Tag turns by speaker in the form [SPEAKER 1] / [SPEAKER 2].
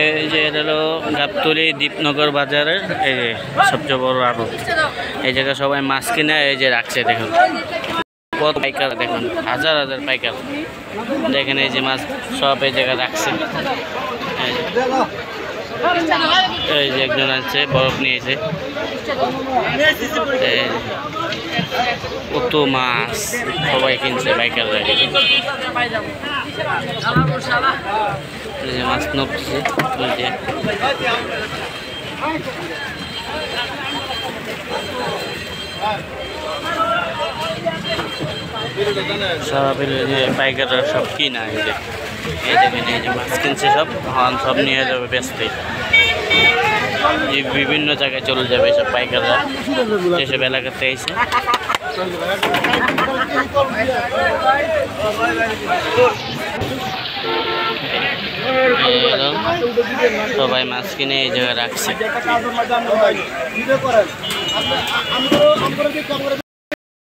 [SPEAKER 1] এই যে এটা হলো গাবতলী দীপনগর বাজারের এই যে সবচেয়ে বড় আড়ত। এই জায়গায় সবাই মাছ কিনে এই যে রাখছে, দেখুন কত পাইকার, দেখুন হাজার হাজার পাইকার। দেখেন এই যে মাছ সব এই জায়গায় রাখছে। এই যে একজন আছে বরফ নিয়েছে, কত মাছ সবাই কিনছে পাইকাররা। মাছ নপছে সব পাইকাররা সব কিনা। এই যে দেখেন এই যে মাছ কিনছে সব, সব নিয়ে যাবে বেচতে। এই বিভিন্ন জায়গায় চলে যাবে সব পাইকাররা যেসব এলাকাতে এসে। সবাই মাছ কিনে এই জায়গায় রাখছে।